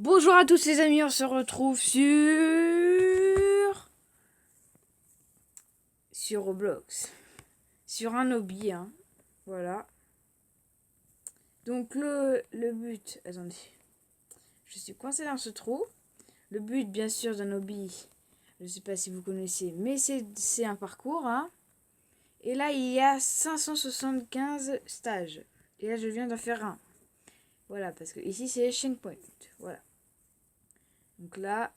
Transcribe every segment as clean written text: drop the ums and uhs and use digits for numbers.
Bonjour à tous les amis, on se retrouve sur Roblox, sur un hobby, hein. Voilà. Donc le but, attendez, je suis coincée dans ce trou. Le but, bien sûr, d'un hobby, je ne sais pas si vous connaissez, mais c'est un parcours, hein. Et là, il y a 575 stages. Et là, je viens d'en faire un. Voilà, parce que ici, c'est Checkpoint. Voilà. Donc là,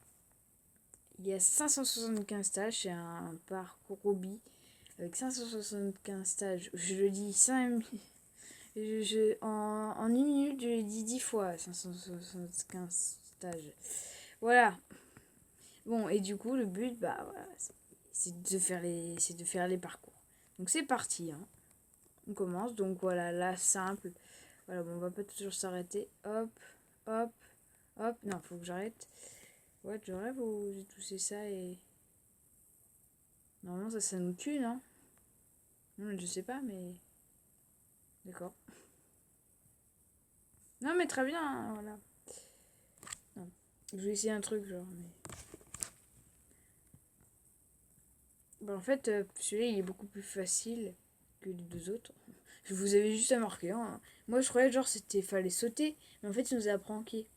il y a 575 stages, c'est un parcours hobby avec 575 stages. Je le dis 5, en une minute, je l'ai dit 10 fois, 575 stages. Voilà. Bon, et du coup, le but, bah voilà, c'est de faire les parcours. Donc c'est parti, hein. On commence, donc voilà, là, simple. Voilà, bon, on va pas toujours s'arrêter. Hop, hop, hop. Non, faut que j'arrête. Ouais, je rêve ou j'ai touché ça et... Normalement, ça nous tue, non? Non, je sais pas, mais... D'accord. Non, mais très bien, hein, voilà. Non. Je vais essayer un truc, genre, mais... Bah, en fait, celui-là, il est beaucoup plus facile que les deux autres. Je vous avais juste à marquer, hein. Moi, je croyais, genre, fallait sauter. Mais en fait, il nous a pranké.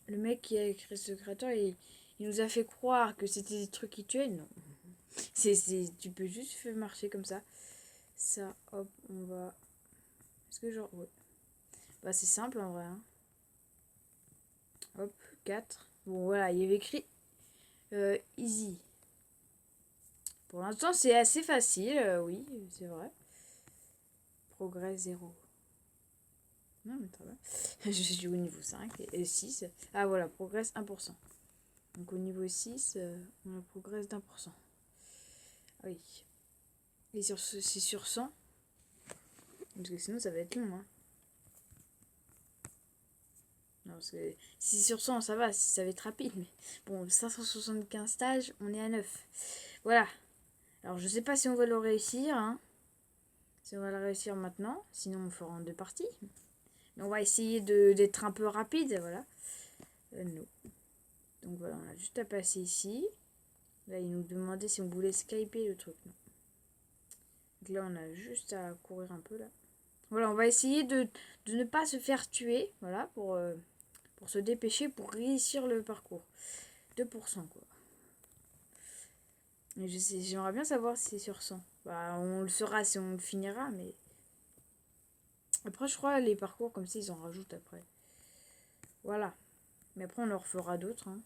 Le mec qui a écrit ce créateur, il nous a fait croire que c'était des trucs qui tuaient. Non. Tu peux juste faire marcher comme ça. Ça, hop, on va... Est-ce que genre... Ouais. Bah, c'est simple, en vrai, hein. Hop, 4. Bon, voilà, il y avait écrit easy. Pour l'instant, c'est assez facile, oui, c'est vrai. Progrès 0. Non, mais très bien. Je suis au niveau 5 et 6. Ah, voilà, progresse 1%. Donc, au niveau 6, on progresse d'1%. Ah oui. Et c'est sur 100. Parce que sinon, ça va être long, hein. Non, parce que si c'est sur 100, ça va être rapide. Mais bon, 575 stages, on est à 9. Voilà. Alors, je sais pas si on va le réussir, hein. Si on va le réussir maintenant. Sinon, on fera en deux parties. Mais on va essayer d'être un peu rapide, voilà. Non. Donc voilà, on a juste à passer ici. Là, il nous demandait si on voulait skyper le truc. Non. Donc là, on a juste à courir un peu, là. Voilà, on va essayer de ne pas se faire tuer, voilà, pour se dépêcher, pour réussir le parcours. 2%, quoi. Mais j'aimerais bien savoir si c'est sur 100. Bah, on le saura si on le finira, mais... Après, je crois, les parcours comme ça, ils en rajoutent après. Voilà. Mais après, on en refera d'autres, hein.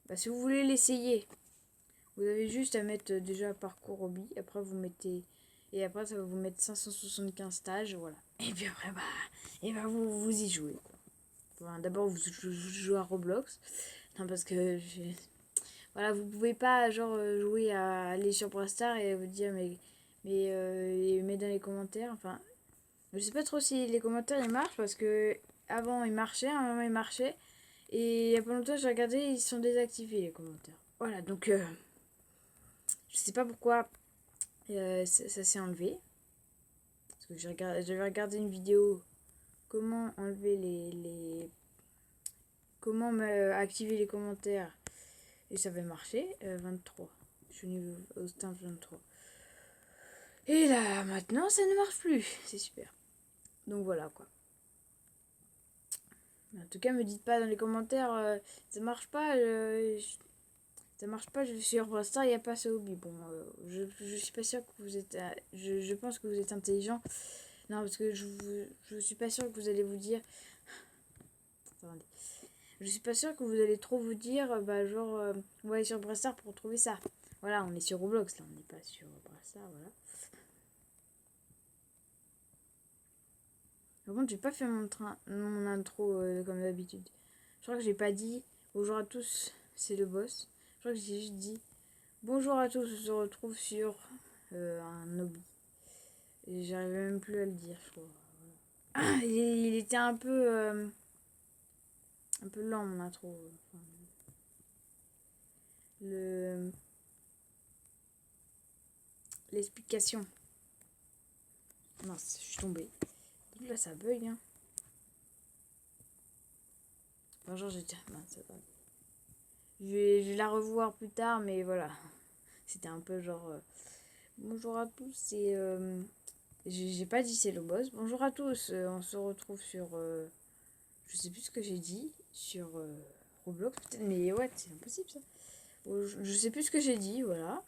Bah, si vous voulez l'essayer, vous avez juste à mettre déjà parcours hobby. Après, vous mettez... Et après, ça va vous mettre 575 stages, voilà. Et puis après, bah, vous y jouez, quoi. Enfin, d'abord, vous jouez à Roblox. Non, parce que... Voilà, vous pouvez pas, genre, jouer à aller sur Brastar et vous dire, mais dans les commentaires, enfin... Je sais pas trop si les commentaires, ils marchent, parce que... Avant, ils marchaient, à un moment, ils marchaient. Et il y a pas longtemps, j'ai regardé, ils sont désactivés, les commentaires. Voilà, donc... je sais pas pourquoi ça s'est enlevé. Parce que j'avais regardé une vidéo comment enlever comment activer les commentaires. Et ça avait marché. 23. Je suis niveau au stade 23. Et là, maintenant, ça ne marche plus. C'est super. Donc voilà, quoi. En tout cas, me dites pas dans les commentaires, ça marche pas. Ça marche pas, je suis sur Brawl il n'y a pas ce hobby. Bon, je suis pas sûre que vous êtes... je pense que vous êtes intelligent. Non, parce que je suis pas sûre que vous allez vous dire... Attendez. Je suis pas sûre que vous allez trop vous dire, bah genre, on va aller sur Brassard pour trouver ça. Voilà, on est sur Roblox, là, on n'est pas sur Brassard, voilà. Par contre, j'ai pas fait mon intro comme d'habitude. Je crois que j'ai pas dit bonjour à tous, c'est le boss. Je crois que j'ai juste dit bonjour à tous, on se retrouve sur un hobby. Et j'arrivais même plus à le dire, je crois. Il était un peu lent mon intro. Enfin, l'explication. Mince, je suis tombée. Là, ça bug, hein. Bonjour, j'ai dit, mince, attends. Je vais la revoir plus tard, mais voilà. C'était un peu genre... bonjour à tous, c'est... j'ai pas dit c'est le boss. Bonjour à tous, on se retrouve sur... je sais plus ce que j'ai dit. Sur Roblox peut-être, mais ouais, c'est impossible ça. Je sais plus ce que j'ai dit, voilà.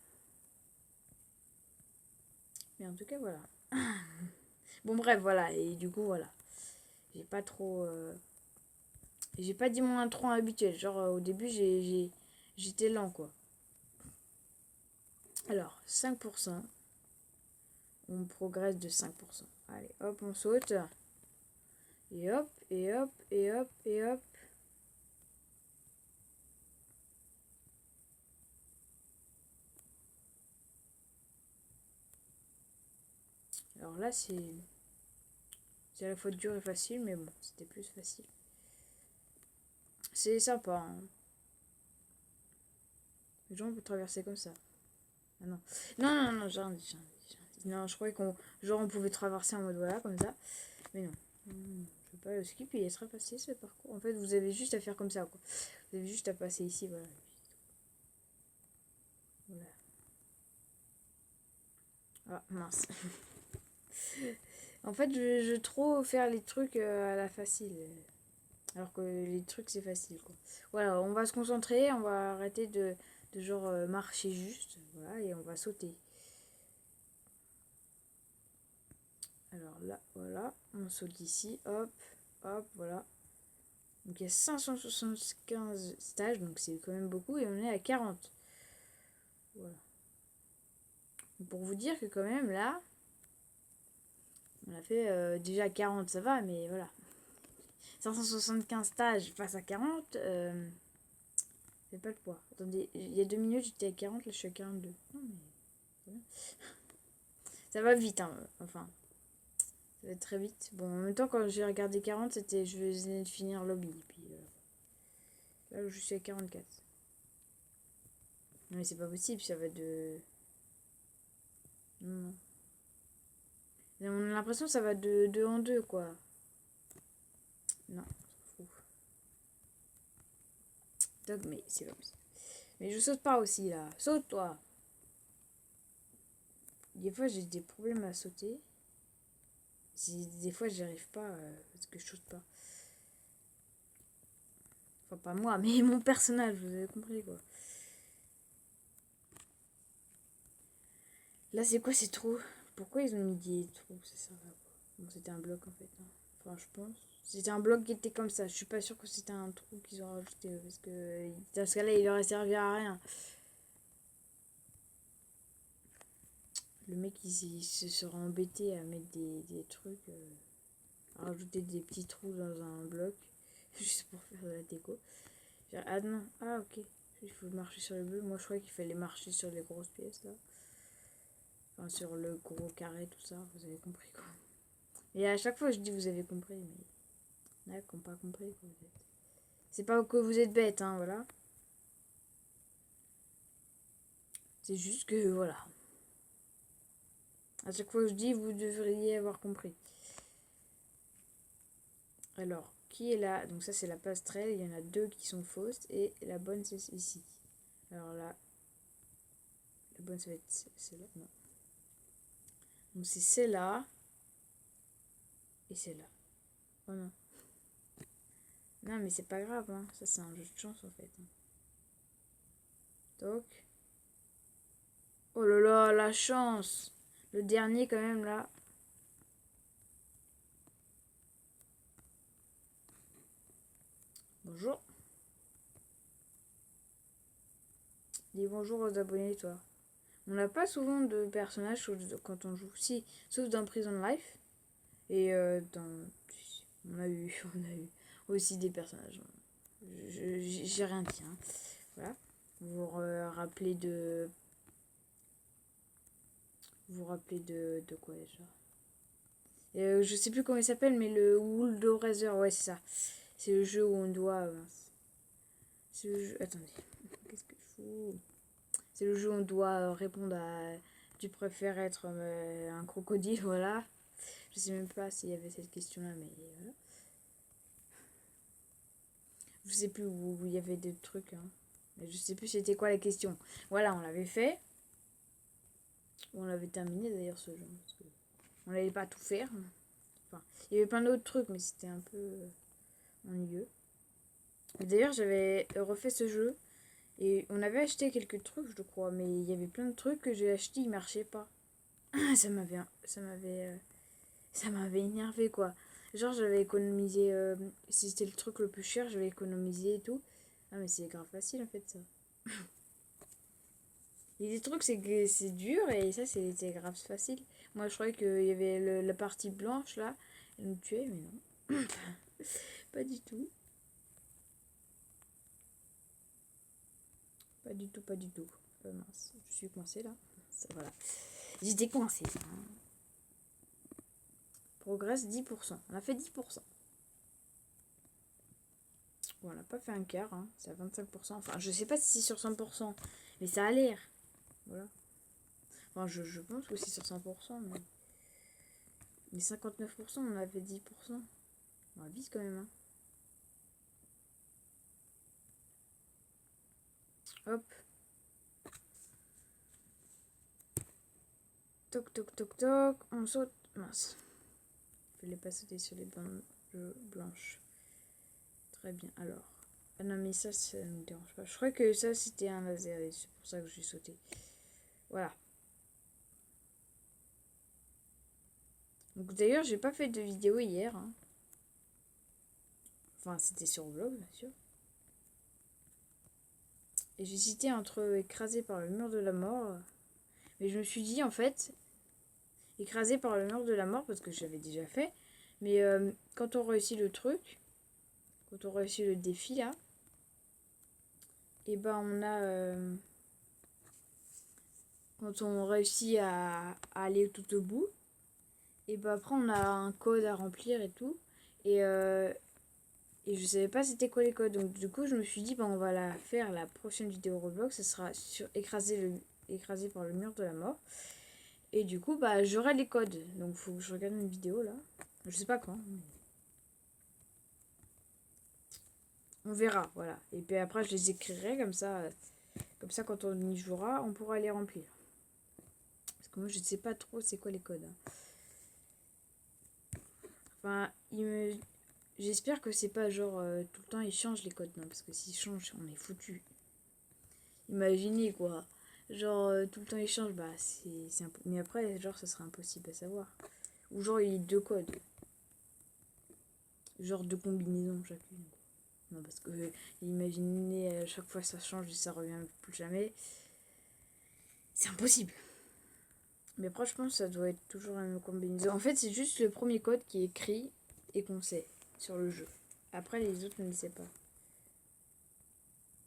Mais en tout cas, voilà. Bon, bref, voilà. Et du coup, voilà. J'ai pas trop... j'ai pas dit mon intro habituel. Genre, au début, j'étais lent, quoi. Alors, 5%. On progresse de 5%. Allez, hop, on saute. Et hop, et hop, et hop, et hop. Alors là, c'est à la fois dur et facile, mais bon, c'était plus facile. C'est sympa, hein. Les gens peuvent traverser comme ça. Ah non. Non, non, non, j'ai rien dit. Non, je croyais qu'on genre on pouvait traverser en mode voilà, comme ça. Mais non. Je veux pas le skip, il est très facile ce parcours. En fait, vous avez juste à faire comme ça, quoi. Vous avez juste à passer ici, voilà. Voilà. Ah, mince. En fait, je veux trop faire les trucs à la facile. Alors que les trucs, c'est facile, quoi. Voilà, on va se concentrer, on va arrêter de genre marcher juste. Voilà, et on va sauter. Alors là, voilà, on saute ici, hop, hop, voilà. Donc il y a 575 stages, donc c'est quand même beaucoup, et on est à 40. Voilà. Donc pour vous dire que quand même, là, on a fait déjà 40, ça va, mais voilà. 575 stages face à 40, c'est pas le poids. Attendez, il y a 2 minutes, j'étais à 40, là je suis à 42. Non, mais... ça va vite, hein, enfin... ça va très vite. Bon, en même temps, quand j'ai regardé 40, c'était je venais de finir lobby. Puis là, je suis à 44. Non, mais c'est pas possible, ça va de... Non, non. On a l'impression que ça va de 2 en 2, quoi. Non, c'est fou. Donc, mais c'est pas possible. Mais je saute pas aussi, là. Saute, toi. Des fois, j'ai des problèmes à sauter. Des fois, j'y arrive pas parce que je saute pas. Enfin, pas moi, mais mon personnage, vous avez compris, quoi. Là, c'est quoi ces trous? Pourquoi ils ont mis des trous? Ça sert à quoi? Bon, c'était un bloc, en fait. Hein. Enfin, je pense. C'était un bloc qui était comme ça. Je suis pas sûre que c'était un trou qu'ils ont rajouté. Parce que dans ce cas-là, il aurait servi à rien. Le mec, il se sera embêté à mettre des trucs. À rajouter des petits trous dans un bloc. Juste pour faire de la déco. Ah non. Ah, ok. Il faut marcher sur le bleu. Moi, je croyais qu'il fallait marcher sur les grosses pièces, là. Enfin, sur le gros carré, tout ça. Vous avez compris, quoi. Et à chaque fois, je dis vous avez compris, mais il y en a qui n'ont pas compris, quoi. C'est pas que vous êtes bête, hein, voilà. C'est juste que, voilà. À chaque fois que je dis, vous devriez avoir compris. Alors, qui est là? Donc ça, c'est la passerelle. Il y en a 2 qui sont fausses. Et la bonne, c'est ici. Alors là, la bonne, ça va être celle-là. Non. Donc c'est celle-là. Et celle-là. Oh non. Non, mais c'est pas grave, hein. Ça, c'est un jeu de chance, en fait. Donc. Oh là là, la chance! Le dernier, quand même, là. Bonjour. Dis bonjour aux abonnés, toi. On n'a pas souvent de personnages quand on joue. Si, sauf dans Prison Life. Et dans... On a eu aussi des personnages. J'ai rien dit. Hein. Voilà. Vous rappelez de... Vous rappelez de quoi déjà? Je sais plus comment il s'appelle, mais le Wooldorazer, ouais, c'est ça. C'est le jeu où on doit... c'est le jeu... Attendez. Qu'est-ce que je fous? C'est le jeu où on doit répondre à... Tu préfères être un crocodile, voilà. Je sais même pas s'il y avait cette question-là, mais voilà. Je sais plus où il y avait des trucs. Hein. Mais je sais plus c'était quoi la question. Voilà, on l'avait fait. On l'avait terminé d'ailleurs ce jeu. Parce que on n'allait pas tout faire. Enfin, il y avait plein d'autres trucs, mais c'était un peu ennuyeux. D'ailleurs, j'avais refait ce jeu. Et on avait acheté quelques trucs, je crois. Mais il y avait plein de trucs que j'ai achetés, ils marchaient pas. ça m'avait... Ça m'avait énervé, quoi. Genre, j'avais économisé... si c'était le truc le plus cher, j'avais économisé et tout. Ah, mais c'est grave facile, en fait, ça. Il y a des trucs, c'est que c'est dur, et ça, c'est grave facile. Moi, je croyais qu'il y avait la partie blanche, là. Elle nous tuait, mais non. Pas du tout. Pas du tout, pas du tout. Mince, je suis coincée, là. Ça, voilà. J'étais coincée. Hein. Progresse 10%. On a fait 10%. Bon, on n'a pas fait un quart, hein. C'est à 25%. Enfin, je sais pas si c'est sur 100%, mais ça a l'air. Voilà. Enfin, je pense que c'est sur 100%, mais... Les 59%, on a fait 10%. On avise quand même, hein. Hop. Toc, toc, toc, toc. On saute. Mince. Je ne voulais pas sauter sur les bandes blanches. Très bien, alors. Ah non, mais ça ne me dérange pas. Je crois que ça, c'était un laser, et c'est pour ça que j'ai sauté. Voilà. Donc d'ailleurs, j'ai pas fait de vidéo hier. Hein. Enfin, c'était sur vlog, bien sûr. Et j'hésitais entre écrasé par le mur de la mort. Mais je me suis dit, en fait, écrasé par le mur de la mort, parce que j'avais déjà fait. Mais quand on réussit le truc, quand on réussit le défi, là, et ben on a... quand on réussit à aller tout au bout, et ben après on a un code à remplir et tout. Et je savais pas c'était quoi les codes. Donc du coup je me suis dit on va la faire la prochaine vidéo Roblox. Ce sera sur écrasé par le mur de la mort. Et du coup j'aurai les codes. Donc faut que je regarde une vidéo là. Je sais pas quand. On verra, voilà. Et puis après je les écrirai comme ça. Comme ça quand on y jouera, on pourra les remplir. Parce que moi je ne sais pas trop c'est quoi les codes. Enfin, j'espère que c'est pas genre tout le temps ils changent les codes, non, parce que s'ils changent, on est foutu. Imaginez quoi. Genre tout le temps ils changent, c'est mais après, genre ça serait impossible à savoir. Ou genre il y a deux codes. Genre deux combinaisons chacune. Non, parce que imaginez à chaque fois ça change et ça revient plus jamais. C'est impossible. Mais après, je pense que ça doit être toujours la même combinaison. En fait, c'est juste le premier code qui est écrit et qu'on sait sur le jeu. Après, les autres, on ne sait pas.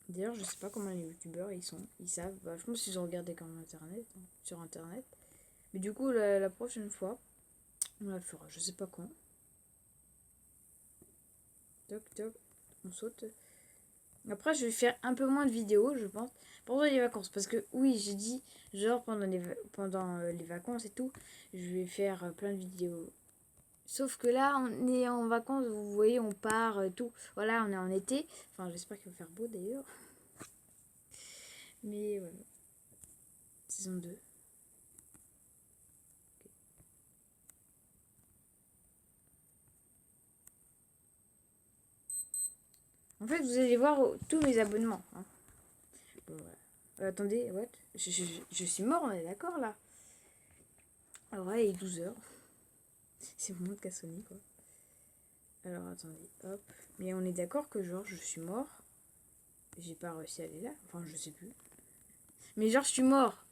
D'ailleurs, je sais pas comment les youtubeurs ils savent. Je pense qu'ils ont regardé comme internet, hein, sur internet. Mais du coup, la prochaine fois, on la fera. Je sais pas quand. Toc, toc, on saute. Après, je vais faire un peu moins de vidéos, je pense, pendant les vacances. Parce que, oui, j'ai dit, genre, pendant les vacances et tout, je vais faire plein de vidéos. Sauf que là, on est en vacances, vous voyez, on part, tout. Voilà, on est en été. Enfin, j'espère qu'il va faire beau d'ailleurs. Mais voilà. Saison 2. En fait, vous allez voir tous mes abonnements. Hein. Bon, voilà. Attendez, what je suis mort, on est d'accord là. Alors ouais, il est 12h. C'est mon de Cassoni, quoi. Alors attendez, hop. Mais on est d'accord que genre je suis mort. J'ai pas réussi à aller là. Enfin, je sais plus. Mais genre je suis mort.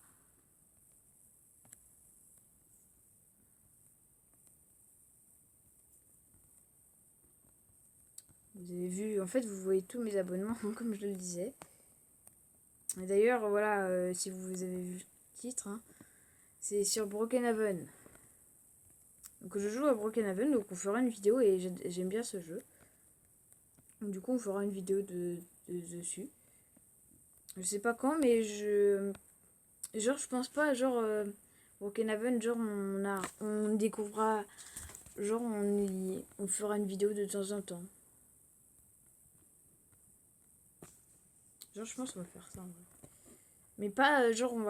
Vous avez vu, en fait, vous voyez tous mes abonnements, comme je le disais. Et d'ailleurs, voilà, si vous avez vu le titre, hein, c'est sur Brokenhaven. Donc je joue à Brokenhaven, donc on fera une vidéo et j'aime bien ce jeu. Donc, du coup, on fera une vidéo dessus. Je sais pas quand, mais genre, je pense pas, genre, Brokenhaven, genre, on découvrira, genre, on fera une vidéo de temps en temps. Genre, je pense qu'on va faire ça en vrai. Mais pas genre on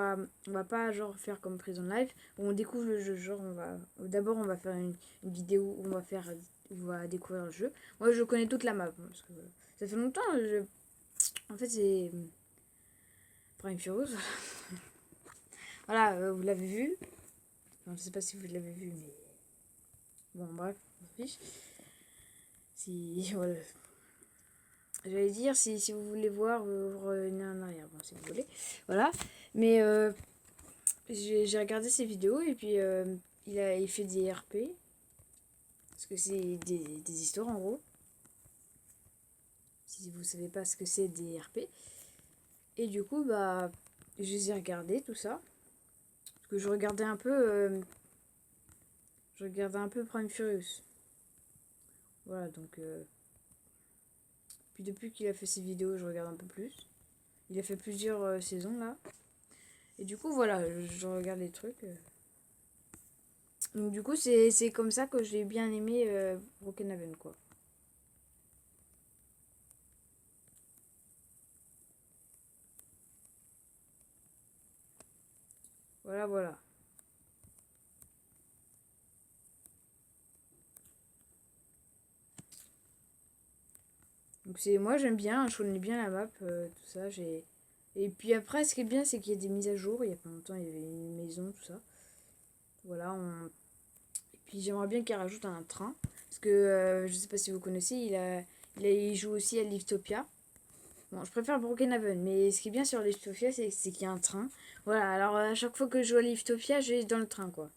va pas genre faire comme Prison Life où on découvre le jeu. Genre on va d'abord on va faire une vidéo où on va découvrir le jeu. Moi je connais toute la map parce que ça fait longtemps. En fait c'est Prime Furious. Voilà, vous l'avez vu. Enfin, je sais pas si vous l'avez vu mais bon bref, on s'en fiche. Si voilà. J'allais dire si vous voulez voir vous revenez en arrière bon si vous voulez. Voilà. Mais j'ai regardé ses vidéos et puis il fait des RP. Parce que c'est des histoires en gros. Si vous savez pas ce que c'est des RP. Et du coup, bah, je les ai regardés tout ça. Parce que je regardais un peu. Je regardais un peu Prime Furious. Voilà, donc. Puis depuis qu'il a fait ses vidéos, je regarde un peu plus. Il a fait plusieurs saisons là. Et du coup, voilà, je regarde les trucs. Donc du coup, c'est comme ça que j'ai bien aimé Broken Haven, quoi. Voilà, voilà. Donc c'est moi j'aime bien, je connais bien la map, tout ça. Et puis après, ce qui est bien, c'est qu'il y a des mises à jour. Il y a pas longtemps, il y avait une maison, tout ça. Voilà, et puis j'aimerais bien qu'il rajoute un train. Parce que je sais pas si vous connaissez, il joue aussi à Liftopia. Bon, je préfère Brokenhaven, mais ce qui est bien sur Liftopia, c'est qu'il y a un train. Voilà, alors à chaque fois que je joue à Liftopia, je vais dans le train, quoi.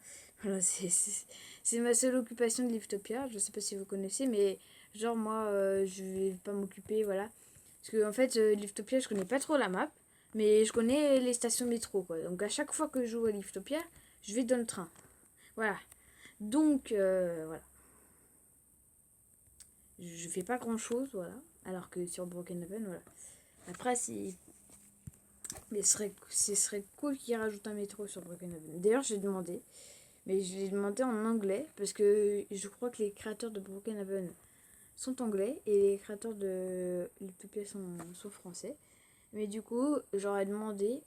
Voilà, c'est ma seule occupation de Liftopia. Je sais pas si vous connaissez, mais genre moi, je vais pas m'occuper, voilà. Parce que en fait, Liftopia, je connais pas trop la map, mais je connais les stations métro, quoi. Donc à chaque fois que je joue à Liftopia, je vais dans le train. Voilà. Donc, voilà. Je fais pas grand chose, voilà. Alors que sur Brokenhaven, voilà. Après, si. Mais ce serait cool qu'il rajoute un métro sur Brokenhaven. D'ailleurs, j'ai demandé. Mais je l'ai demandé en anglais. Parce que je crois que les créateurs de Brokenhaven sont anglais. Et les créateurs de Utopia sont français. Mais du coup, j'aurais demandé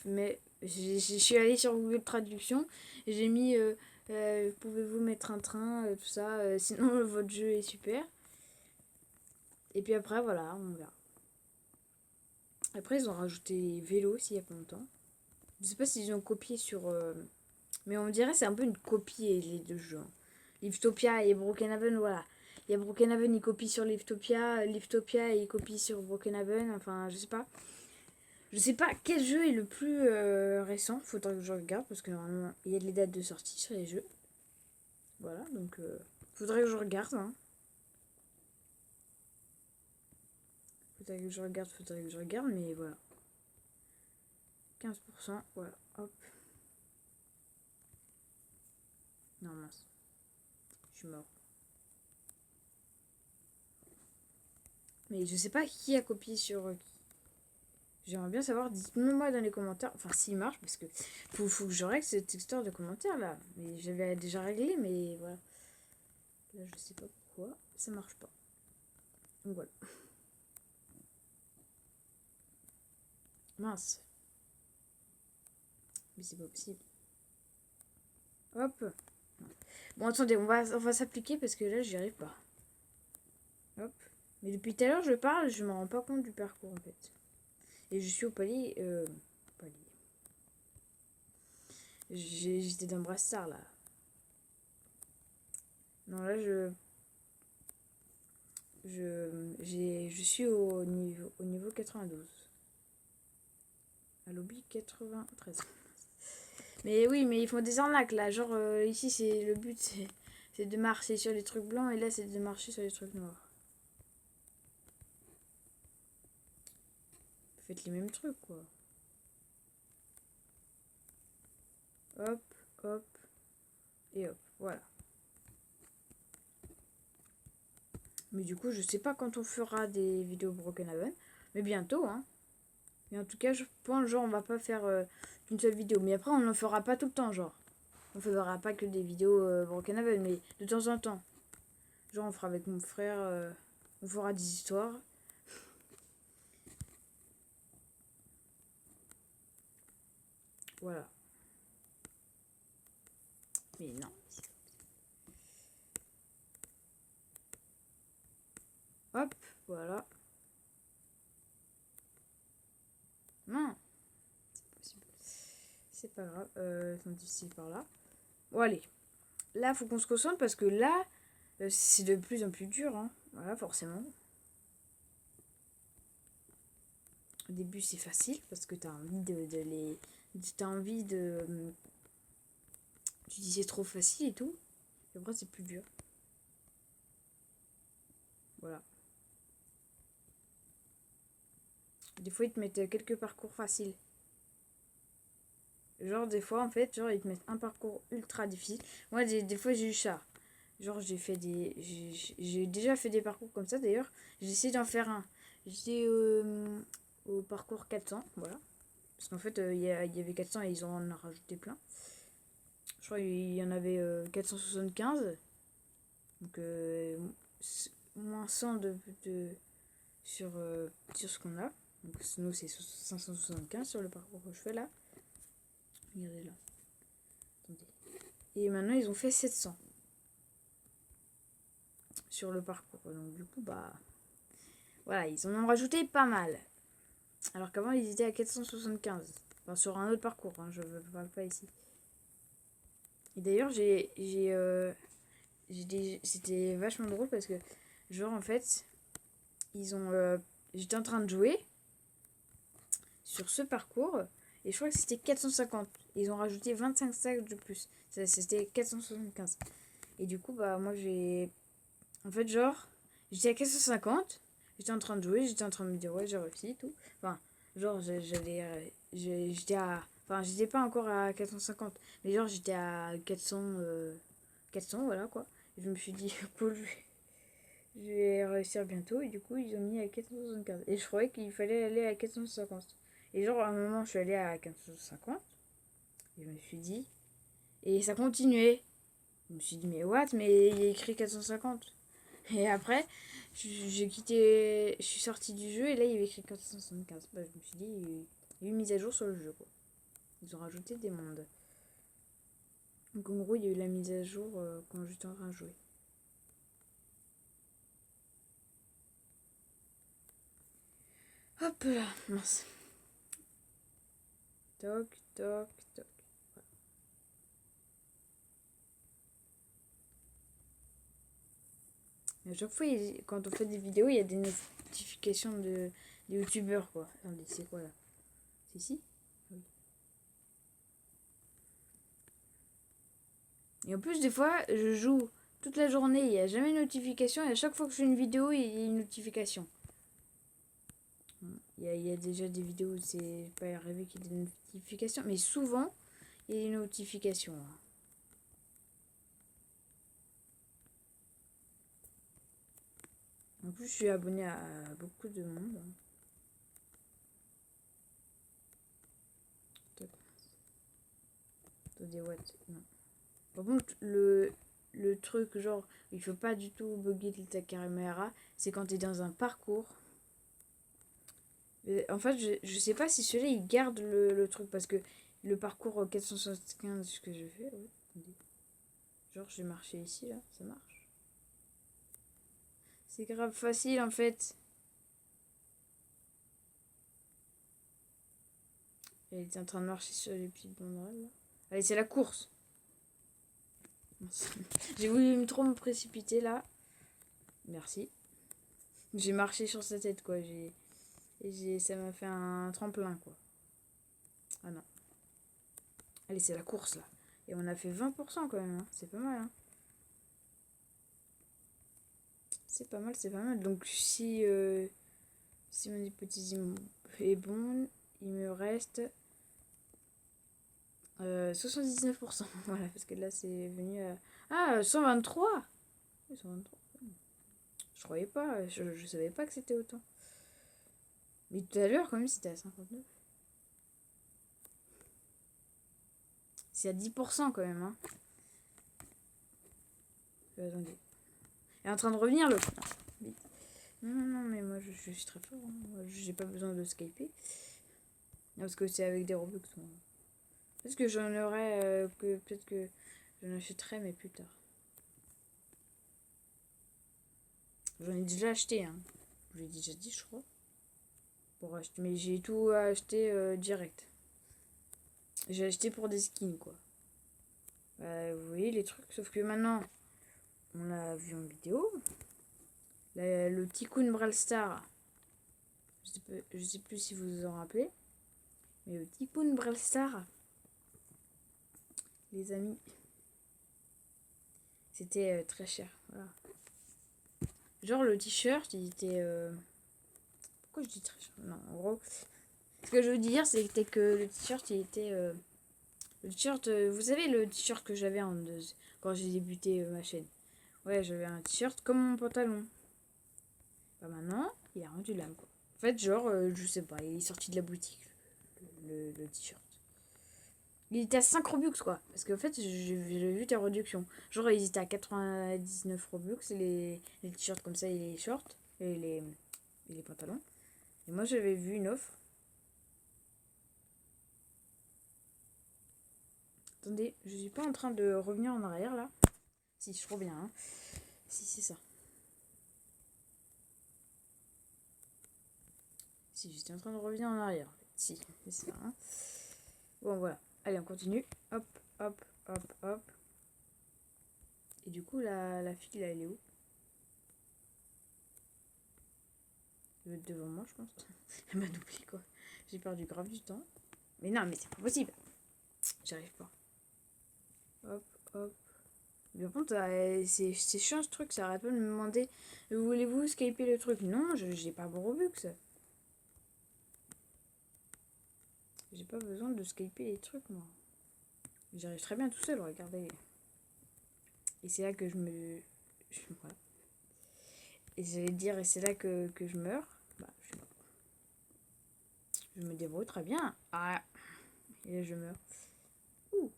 mais je suis allée sur Google Traduction et j'ai mis pouvez-vous mettre un train, tout ça, sinon votre jeu est super. Et puis après, voilà, on verra. Après, ils ont rajouté les vélos aussi il y a pas longtemps. Je sais pas s'ils ont copié sur. Mais on dirait que c'est un peu une copie les deux jeux. Hein. Liftopia et Brokenhaven, voilà. Il y a Brokenhaven, il copie sur Liftopia. Liftopia, il copie sur Brokenhaven. Enfin, je sais pas. Je sais pas quel jeu est le plus récent. Faudra que je regarde parce que normalement il y a les dates de sortie sur les jeux. Voilà, donc faudrait que je regarde. Hein. Faudrait que je regarde, mais voilà. 15%, voilà, hop. Non, mince. Je suis mort. Mais je sais pas qui a copié sur qui. J'aimerais bien savoir, dites-moi dans les commentaires, enfin s'il marche, parce que faut que je règle cette histoire de commentaires là. Mais j'avais déjà réglé, mais voilà. Là je sais pas pourquoi, ça marche pas. Donc voilà. Mince. Mais c'est pas possible. Hop. Bon attendez, on va s'appliquer parce que là j'y arrive pas. Hop. Mais depuis tout à l'heure je parle, je me rends pas compte du parcours en fait. Et je suis au palier. Palier. J'étais dans Brassard là. Non là je suis au niveau 92. À lobby 93. Mais oui, mais ils font des arnaques là. Genre ici c'est le but c'est de marcher sur les trucs blancs et là c'est de marcher sur les trucs noirs. Faites les mêmes trucs quoi. Hop, hop et hop. Voilà. Mais du coup, je sais pas quand on fera des vidéos Brokenhaven. Mais bientôt, hein. Mais en tout cas, je pense, genre, on va pas faire une seule vidéo. Mais après, on n'en fera pas tout le temps, genre. On fera pas que des vidéos Brokenhaven, mais de temps en temps. Genre, on fera avec mon frère, on fera des histoires. Voilà. Mais non. Hop, voilà. Non. C'est possible. C'est pas grave. C'est par là. Bon, allez. Là, faut qu'on se concentre parce que là, c'est de plus en plus dur. Hein. Voilà, forcément. Au début, c'est facile parce que t'as envie de les... T'as envie de... Tu dis c'est trop facile et tout. Et après, c'est plus dur. Voilà. Des fois, ils te mettent quelques parcours faciles. Genre, des fois, en fait, genre, ils te mettent un parcours ultra difficile. Moi, des fois, j'ai eu ça. Genre, j'ai déjà fait des parcours comme ça, d'ailleurs. J'ai essayé d'en faire un. J'étais au parcours 400, voilà. Parce qu'en fait, il y avait 400 et ils en ont rajouté plein. Je crois qu'il y en avait 475. Donc, moins 100 sur ce qu'on a. Donc, nous, c'est 575 sur le parcours que je fais là. Regardez là. Attendez. Et maintenant, ils ont fait 700 sur le parcours. Donc, du coup, bah... Voilà, ils en ont rajouté pas mal. Alors qu'avant, ils étaient à 475. Enfin, sur un autre parcours, hein, je ne parle pas ici. Et d'ailleurs, c'était vachement drôle parce que, genre, en fait, ils ont... j'étais en train de jouer sur ce parcours et je crois que c'était 450. Ils ont rajouté 25 sacs de plus. C'était 475. Et du coup, bah, moi, j'ai... En fait, genre, j'étais à 450. J'étais en train de jouer, j'étais en train de me dire, ouais, j'ai réussi et tout. Enfin, genre, j'étais à... Enfin, j'étais pas encore à 450. Mais genre, j'étais à 400, voilà, quoi. Et je me suis dit, cool, je vais réussir bientôt. Et du coup, ils ont mis à 475. Et je croyais qu'il fallait aller à 450. Et genre, à un moment, je suis allée à 450. Et je me suis dit... Et ça continuait. Je me suis dit, mais what? Mais il y a écrit 450. Et après, j'ai quitté... Je suis sortie du jeu et là, il y avait écrit 475. Bah, je me suis dit, il y a eu une mise à jour sur le jeu, quoi. Ils ont rajouté des mondes. Donc, en gros, il y a eu la mise à jour quand j'étais en train de jouer. Hop là, mince. Toc, toc, toc. À chaque fois, quand on fait des vidéos, il y a des notifications des youtubeurs, quoi. Attendez, c'est quoi là? C'est ici? Oui. Et en plus, des fois, je joue toute la journée, il n'y a jamais de notification. Et à chaque fois que je fais une vidéo, il y a une notification. Il y a déjà des vidéos où c'est pas arrivé qu'il y ait des notifications. Mais souvent, il y a des notifications. En plus, je suis abonné à beaucoup de monde. Attendez, what? Non. Par contre, le truc, genre, il faut pas du tout bugger ta caméra, c'est quand tu es dans un parcours. En fait, je sais pas si celui-là il garde le truc parce que le parcours 475 ce que je fais, ouais, genre j'ai marché ici là, ça marche. C'est grave facile en fait. Elle était en train de marcher sur les petites banderoles là. Allez, c'est la course. J'ai voulu trop me précipiter là. Merci. J'ai marché sur sa tête quoi. Ça m'a fait un tremplin quoi. Ah non. Allez, c'est la course là. Et on a fait 20% quand même. Hein. C'est pas mal. Hein. C'est pas mal, c'est pas mal. Donc si mon hypothèse est bon, il me reste 79%. Voilà, parce que là c'est venu à... Ah, 123. 123. Je croyais pas, je savais pas que c'était autant. Mais tout à l'heure quand même c'était à 59. C'est à 10% quand même. Hein. Attendez. Il est en train de revenir le... Non, mais moi je suis très fort. Hein. Moi, j'ai pas besoin de skyper. Non, parce que c'est avec des Robux. Peut-être que j'en aurais, peut-être que j'en achèterai, mais plus tard. J'en ai déjà acheté, hein. Je l'ai déjà dit, je crois. Pour acheter, mais j'ai tout acheté direct. J'ai acheté pour des skins, quoi. Vous voyez les trucs, sauf que maintenant, on l'a vu en vidéo. Le Tycoon Brawl Star. Je sais plus si vous vous en rappelez. Mais le Tycoon Brawl Star, les amis, c'était très cher. Voilà. Genre le t-shirt, il était... Pourquoi je dis très cher? Non, en gros, ce que je veux dire, c'était que le t-shirt, il était... le t-shirt, vous savez le t-shirt que j'avais quand j'ai débuté ma chaîne. Ouais, j'avais un t-shirt comme mon pantalon. Bah maintenant, il a rendu l'âme, quoi. En fait, genre, je sais pas, il est sorti de la boutique, le t-shirt. Il était à 5 Robux, quoi. Parce qu'en fait, j'ai vu tes réductions. Genre, ils étaient à 99 Robux, les t-shirts comme ça, et les shorts, et les pantalons. Et moi, j'avais vu une offre. Attendez, je suis pas en train de revenir en arrière, là. Si, je reviens, hein. Si, c'est ça. Si, j'étais en train de revenir en arrière. Si, c'est ça, hein. Bon, voilà. Allez, on continue. Hop, hop, hop, hop. Et du coup, la fille, là, elle est où? Elle va être devant moi, je pense. Elle m'a doublé, quoi. J'ai perdu grave du temps. Mais non, mais c'est pas possible. J'arrive pas. Hop, hop. Mais par contre, c'est chiant ce truc. Ça arrête pas de me demander voulez-vous skyper le truc? Non, j'ai pas bon Robux. J'ai pas besoin de skyper les trucs, moi. J'arrive très bien tout seul, regardez. Et c'est là que voilà. Et j'allais dire, et c'est là que je meurs. Bah, je sais pas. Je me débrouille très bien. Ah, et là, je meurs. Ouh.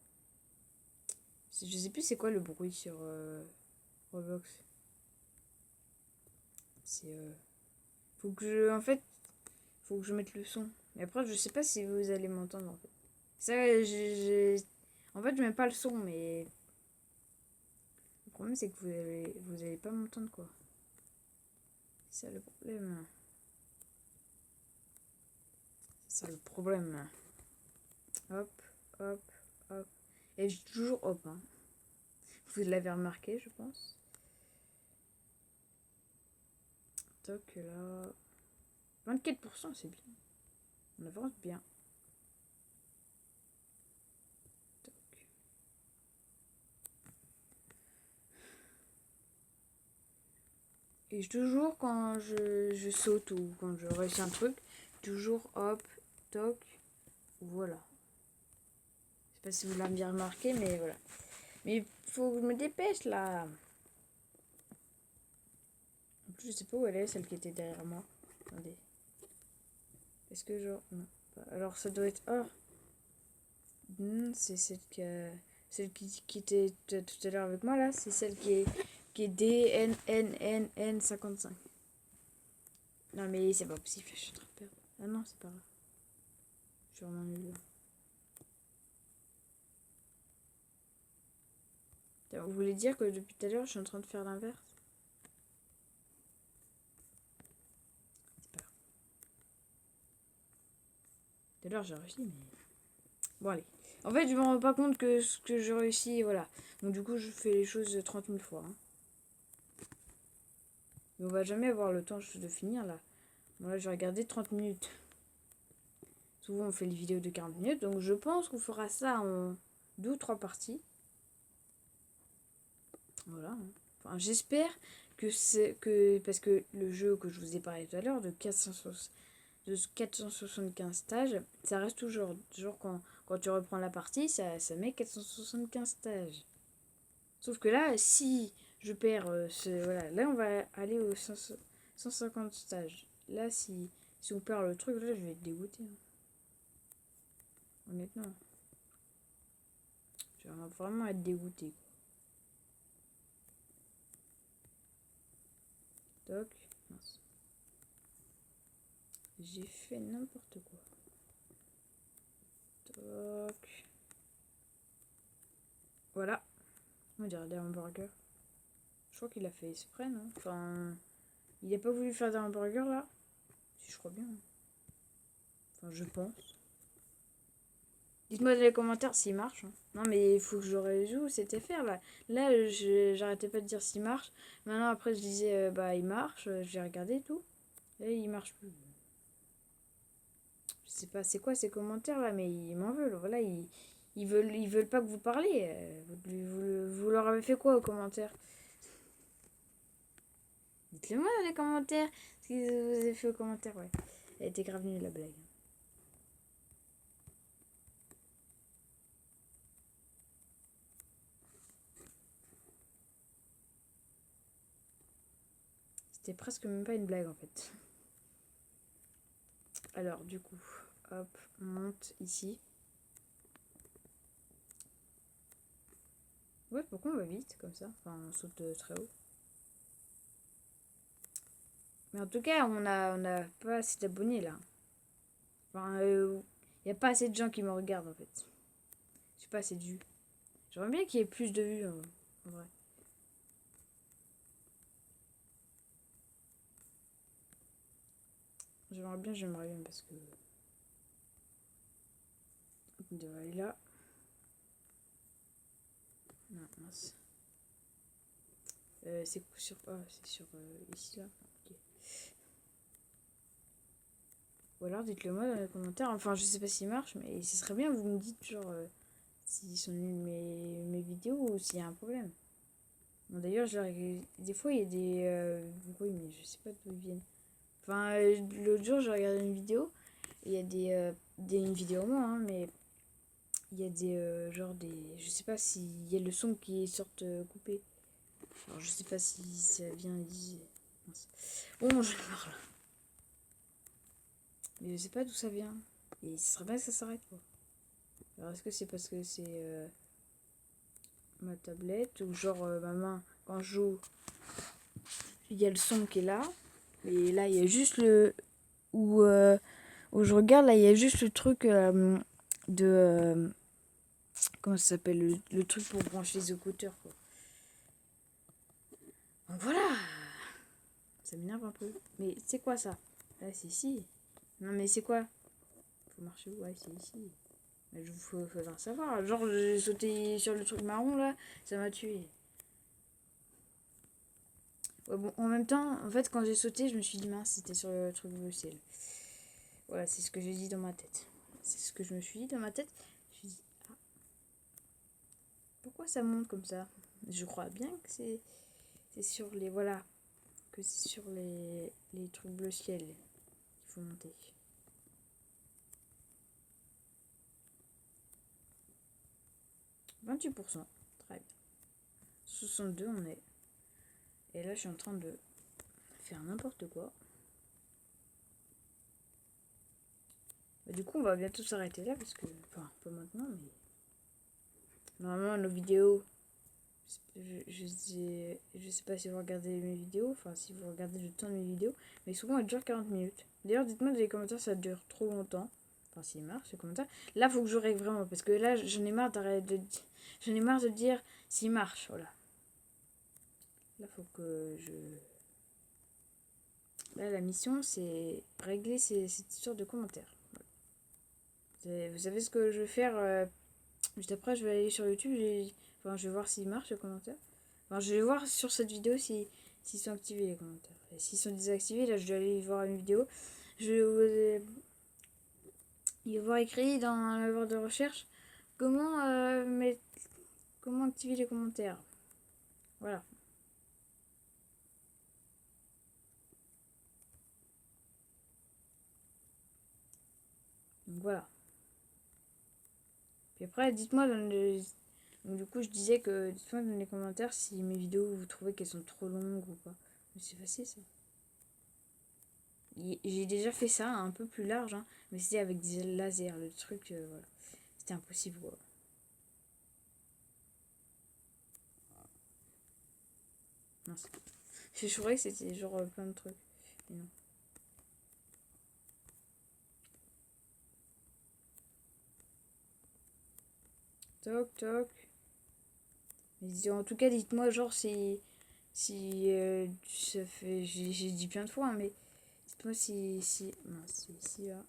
Je sais plus c'est quoi le bruit sur Roblox. C'est. Faut que je. En fait, faut que je mette le son. Mais après, je sais pas si vous allez m'entendre en fait. Ça, en fait, je mets pas le son, mais. Le problème, c'est que vous allez pas m'entendre quoi. C'est ça le problème. C'est ça le problème. Hop, hop, hop. Et j'ai toujours hop, hein. Vous l'avez remarqué, je pense. Toc, là. 24%, c'est bien. On avance bien. Toc. Et toujours quand je saute ou quand je réussis un truc, toujours hop, toc, voilà. Je sais pas si vous l'avez bien remarqué, mais voilà. Mais il faut que je me dépêche là. En plus, je sais pas où elle est, celle qui était derrière moi. Attendez. Est-ce que genre. Non. Alors ça doit être. Oh, c'est celle qui était tout à l'heure avec moi là. C'est celle qui est DNNNN55. Non mais c'est pas possible, je suis en train de perdre. Ah non, c'est pas grave. Je suis vraiment nulle. Vous voulez dire que depuis tout à l'heure, je suis en train de faire l'inverse? C'est pas grave. Tout à l'heure, j'ai réussi, mais... Bon, allez. En fait, je me rends pas compte que ce que je réussis, voilà. Donc, du coup, je fais les choses 30 000 fois. Hein. Mais on va jamais avoir le temps de finir, là. Bon, là, je vais regarder 30 minutes. Souvent, on fait les vidéos de 40 minutes. Donc, je pense qu'on fera ça en 2 ou 3 parties. Voilà. Hein. Enfin, j'espère que c'est... Parce que le jeu que je vous ai parlé tout à l'heure, de 475 stages, ça reste toujours. Toujours quand tu reprends la partie, ça met 475 stages. Sauf que là, si je perds voilà, là on va aller aux 150 stages. Là, si on perd le truc, là je vais être dégoûté. Hein. Honnêtement. Je vais vraiment être dégoûté. Toc. Mince. J'ai fait n'importe quoi. Toc. Voilà. On dirait des hamburgers. Je crois qu'il a fait exprès, non? Enfin, il a pas voulu faire des hamburgers là? Si, je crois bien. Enfin, je pense. Dites-moi dans les commentaires s'il marche. Hein. Non, mais il faut que je réjoue cette affaire là. Là, j'arrêtais pas de dire s'il marche. Maintenant, après, je disais, bah, il marche. J'ai regardé et tout. Là, il marche plus. Je sais pas c'est quoi ces commentaires là, mais ils m'en veulent. Voilà, ils veulent pas que vous parliez. Vous leur avez fait quoi aux commentaires? Dites-le moi dans les commentaires. Ce que vous avez fait aux commentaires, ouais. Elle était grave nulle la blague. C'était presque même pas une blague en fait. Alors du coup, hop, on monte ici. Ouais, pourquoi on va vite comme ça? Enfin, on saute très haut. Mais en tout cas, on a pas assez d'abonnés là. Enfin, y a pas assez de gens qui me regardent en fait. J'ai pas assez de vues. J'aimerais bien qu'il y ait plus de vues en vrai. J'aimerais bien parce que. On devrait aller là. Non, mince. C'est sur. Ah, c'est sur ici là. Ok. Ou alors dites-le moi dans les commentaires. Enfin, je sais pas s'il marche, mais ce serait bien, vous me dites genre s'ils sont nuls mes vidéos ou s'il y a un problème. Bon, d'ailleurs, des fois il y a des bruits, mais je sais pas d'où ils viennent. Enfin, l'autre jour, j'ai regardé une vidéo. Il y a une vidéo moi, hein, mais il y a genre des. Je sais pas s'il y a le son qui sort coupé. Alors, je sais pas si ça vient ici. Bon, je parle. Mais je sais pas d'où ça vient. Et ce serait bien que ça s'arrête quoi. Alors est-ce que c'est parce que c'est ma tablette ou genre ma main quand je joue il y a le son qui est là et là il y a juste le où je regarde là il y a juste le truc de comment ça s'appelle le truc pour brancher les écouteurs quoi. Donc voilà, ça m'énerve un peu. Mais c'est quoi ça? Là c'est ici. Non mais c'est quoi? Faut marcher où? Ouais c'est ici. Mais il faudra savoir. Genre j'ai sauté sur le truc marron là, ça m'a tué. Ouais, bon, en même temps, en fait, quand j'ai sauté, je me suis dit, mince, c'était sur le truc bleu ciel. Voilà, c'est ce que j'ai dit dans ma tête. C'est ce que je me suis dit dans ma tête. Je me suis dit, ah, pourquoi ça monte comme ça? Je crois bien que c'est sur les. Voilà. Que c'est sur les trucs bleu ciel qu'il faut monter. « 28%. Très bien. 62, on est. Et là, je suis en train de faire n'importe quoi. Bah, du coup, on va bientôt s'arrêter là parce que. Enfin, pas maintenant, mais. Normalement, nos vidéos. Je sais pas si vous regardez mes vidéos, enfin si vous regardez le temps de mes vidéos, mais souvent elles durent 40 minutes. D'ailleurs, dites-moi dans les commentaires si ça dure trop longtemps. Enfin, s'il marche, les commentaires. Là, faut que je règle vraiment, parce que là, j'en ai marre j'en ai marre de dire s'il marche, voilà. Là, faut que je. Là, la mission, c'est régler cette histoire de commentaires. Voilà. Vous savez ce que je vais faire juste après, je vais aller sur YouTube, enfin, je vais voir s'il marche les commentaires. Enfin, je vais voir sur cette vidéo s'ils sont activés les commentaires. Et s'ils sont désactivés, là je dois aller voir une vidéo. Je vais y avoir écrit dans la barre de recherche comment activer les commentaires. Voilà. Donc voilà. Puis après, dites-moi dans les. Donc du coup, je disais que dites-moi dans les commentaires si mes vidéos vous trouvez qu'elles sont trop longues ou pas. Mais c'est facile ça. J'ai déjà fait ça un peu plus large, hein, mais c'était avec des lasers, le truc, voilà. C'était impossible, quoi. Mince. Je croyais que c'était genre plein de trucs. Mais non. Toc, toc. Mais en tout cas, dites-moi, genre, si ça fait. J'ai dit plein de fois, hein, mais dites-moi si. Mince, si là.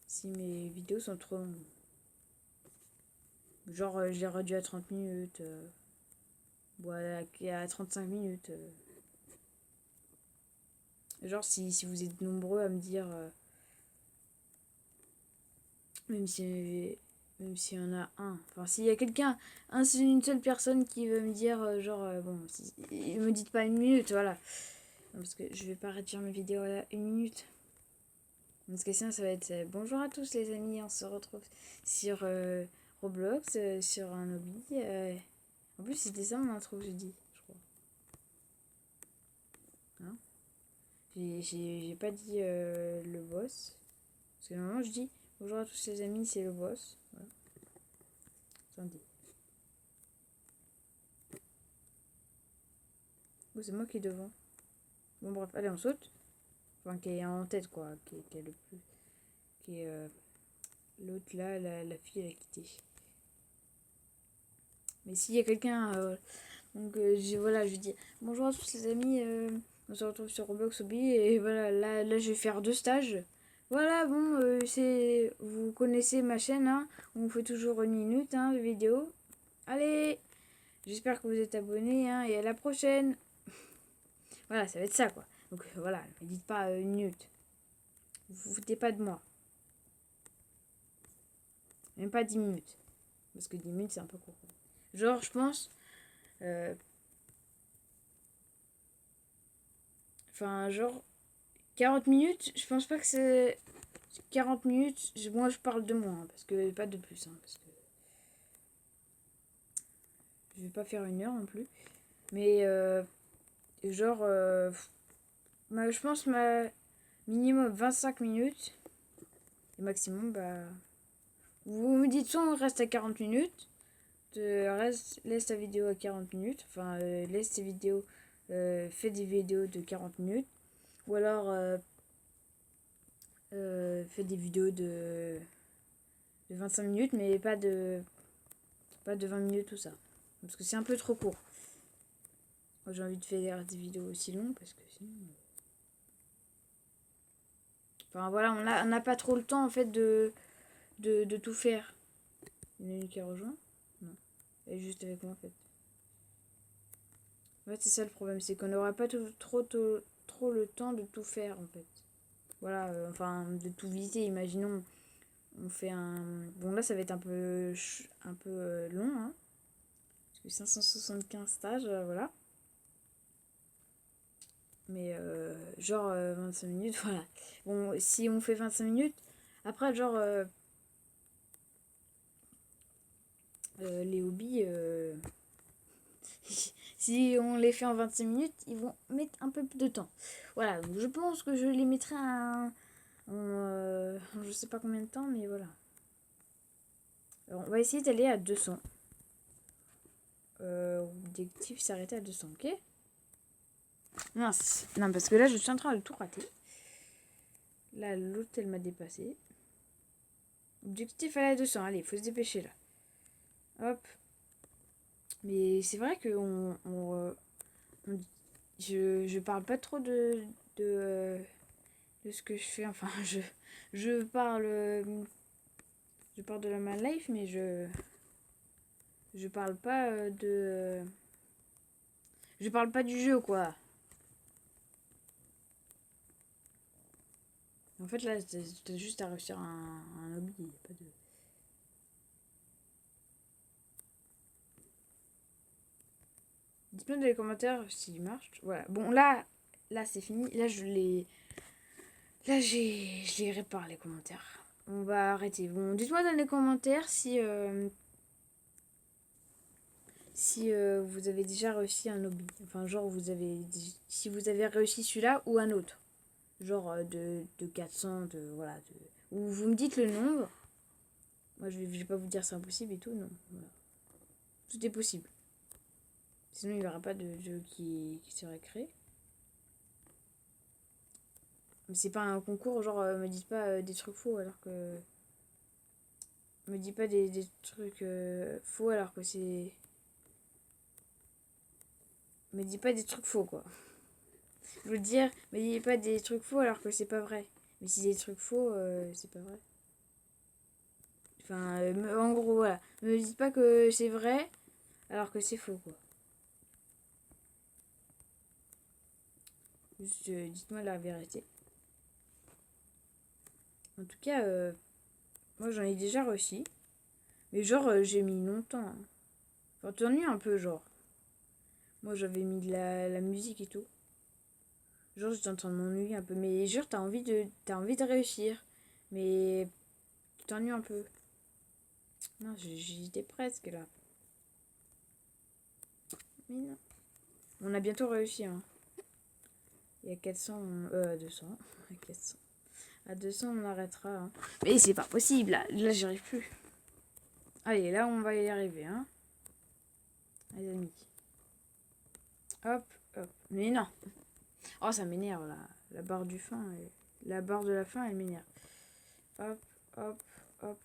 Si mes vidéos sont trop longues. Genre, j'ai réduit à 30 minutes. Voilà, à 35 minutes. Genre, si vous êtes nombreux à me dire. Même si. Même s'il y en a un. Enfin, s'il y a quelqu'un. C'est une seule personne qui veut me dire. Genre, bon. Me dites pas une minute, voilà. Non, parce que je vais pas réduire mes vidéos à une minute. Parce que sinon, ça va être bonjour à tous, les amis. On se retrouve sur Roblox, sur un hobby. En plus, c'était ça mon intro que j'ai dit, je crois. Hein, j'ai pas dit le boss. Parce que normalement, je dis bonjour à tous, les amis, c'est le boss. Voilà. Attendez. Oh, c'est moi qui est devant. Bon, bref, allez, on saute. Enfin, qui est en tête, quoi. Qui est le plus. Qui est l'autre là, la fille, elle a quitté. Mais s'il y a quelqu'un. Donc, voilà, je dis bonjour à tous, les amis. On se retrouve sur Roblox Hobby. Et voilà, là, je vais faire 2 stages. Voilà, bon, vous connaissez ma chaîne, hein. On fait toujours 1 minute de vidéo. Allez, j'espère que vous êtes abonnés, hein, et à la prochaine. Voilà, ça va être ça, quoi. Donc voilà, ne dites pas 1 minute. Vous vous foutez pas de moi. Même pas 10 minutes. Parce que 10 minutes, c'est un peu court. Genre, je pense. Enfin, genre, 40 minutes, je pense pas que c'est. 40 minutes, moi je parle de moi, parce que pas de plus, parce que je vais pas faire 1 heure non plus. Mais genre, je pense minimum 25 minutes. Et maximum, vous me dites soit on reste à 40 minutes, laisse ta vidéo à 40 minutes, enfin laisse tes vidéos, fais des vidéos de 40 minutes, ou alors fais des vidéos de 25 minutes, mais pas de 20 minutes, tout ça. Parce que c'est un peu trop court. Moi, j'ai envie de faire des vidéos aussi longues, parce que sinon... Enfin voilà, on n'a pas trop le temps en fait de tout faire. Il y en a une qui a rejoint. Non. Elle est juste avec moi en fait. En fait, c'est ça le problème, c'est qu'on n'aura pas trop le temps de tout faire en fait. Voilà, enfin de tout visiter. Imaginons, on fait un. Bon là, ça va être un peu long, hein. Parce que 575 stages, voilà. Mais genre 25 minutes, voilà. Bon, si on fait 25 minutes, après genre les hobbies, si on les fait en 25 minutes, ils vont mettre un peu plus de temps. Voilà, donc je pense que je les mettrai je sais pas combien de temps, mais voilà. Alors, on va essayer d'aller à 200. Objectif s'arrêter à 200, ok? Mince. Non, parce que là, je suis en train de tout rater. Là, l'autre, elle m'a dépassé. Objectif aller à 200. Allez, faut se dépêcher, là. Hop. Mais c'est vrai que je parle pas trop de ce que je fais. Enfin, je parle de la ma life, mais je parle pas je parle pas du jeu, quoi. En fait, là, t'as juste à réussir un hobby. Pas de... Dites-moi dans les commentaires s'il marche. Voilà. Bon, là c'est fini. Là, j'ai réparé les commentaires. On va arrêter. Bon, dites-moi dans les commentaires si vous avez déjà réussi un hobby. Enfin, genre, si vous avez réussi celui-là ou un autre. Genre de 400, voilà. Ou vous me dites le nombre. Moi, je vais pas vous dire c'est impossible et tout, non. Voilà. Tout est possible. Sinon, il n'y aura pas de jeu qui serait créé. Mais c'est pas un concours, genre, me dites pas des trucs faux alors que... Me dis pas des trucs faux alors que c'est... me dis pas des trucs faux, quoi. Je veux dire, me dis pas des trucs faux alors que c'est pas vrai. Mais si c'est des trucs faux, c'est pas vrai. Enfin, en gros, voilà. Me dites pas que c'est vrai alors que c'est faux, quoi. Juste, dites-moi la vérité. En tout cas, moi j'en ai déjà reçu. Mais genre, j'ai mis longtemps. Hein. Enfin, t'ennuies un peu, genre. Moi j'avais mis de la musique et tout. Genre, j'étais en train de m'ennuyer un peu. Mais genre, t'as envie de réussir. Mais tu t'ennuies un peu. Non, j'étais presque là. Mais non. On a bientôt réussi, hein. Il y a 400, 200. À 400. À 200, on arrêtera. Hein. Mais c'est pas possible, là j'y arrive plus. Allez, là, on va y arriver, hein. Les amis. Hop, hop. Mais non. Oh, ça m'énerve, là. La barre du fin, la barre de la fin, elle m'énerve. Hop, hop, hop.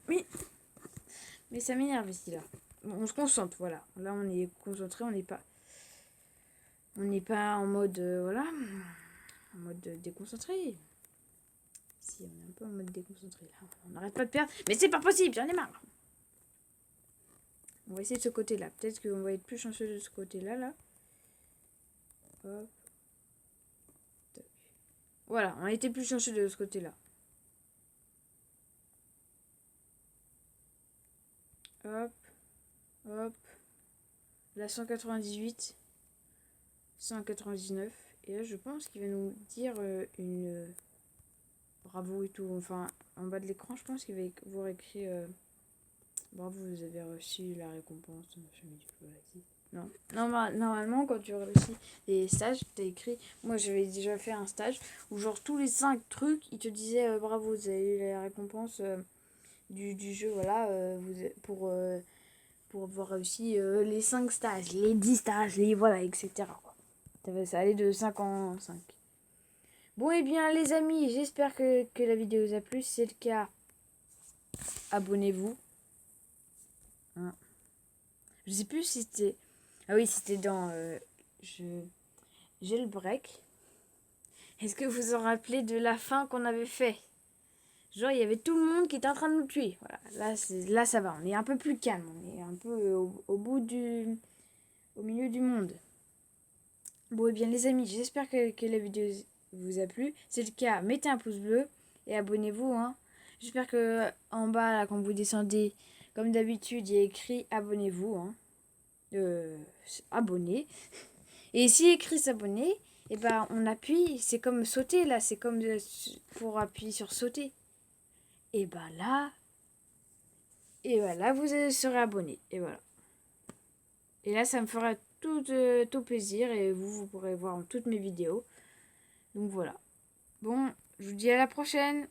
Mais ça m'énerve ici, là. Bon, on se concentre, voilà. Là, on est concentré, on n'est pas... On n'est pas en mode, voilà. En mode déconcentré. Si, on est un peu en mode déconcentré, là. On n'arrête pas de perdre. Mais c'est pas possible, j'en ai marre. On va essayer de ce côté-là. Peut-être qu'on va être plus chanceux de ce côté-là, là. Hop. Voilà, on a été plus chanceux de ce côté-là. Hop. Hop. Là, 198. 199. Et là, je pense qu'il va nous dire une... bravo et tout. Enfin, en bas de l'écran, je pense qu'il va vous écrire... bravo, vous avez reçu la récompense. Non. Normalement, quand tu réussis les stages, t'as écrit... Moi, j'avais déjà fait un stage où genre tous les 5 trucs, ils te disaient bravo, vous avez eu la récompense du jeu, voilà, pour avoir réussi les 5 stages, les 10 stages, les voilà, etc. Quoi. Ça allait de 5 en 5. Bon, et bien, les amis, j'espère que la vidéo vous a plu. Si c'est le cas, abonnez-vous. Hein. Je sais plus si c'était... Ah oui, c'était dans Jailbreak. Est-ce que vous en rappelez de la fin qu'on avait fait? Genre, il y avait tout le monde qui était en train de nous tuer. Voilà, là ça va. On est un peu plus calme. On est un peu au bout du... au milieu du monde. Bon, et bien, les amis, j'espère que la vidéo vous a plu. Si c'est le cas, mettez un pouce bleu et abonnez-vous. Hein. J'espère que en bas, là, quand vous descendez, comme d'habitude, il y a écrit abonnez-vous. Hein. Abonner. Et si écrit s'abonner, et ben on appuie, c'est comme sauter là, c'est comme pour appuyer sur sauter. Et ben là, vous serez abonné. Et voilà. Et là, ça me fera tout plaisir et vous pourrez voir toutes mes vidéos. Donc voilà. Bon, je vous dis à la prochaine.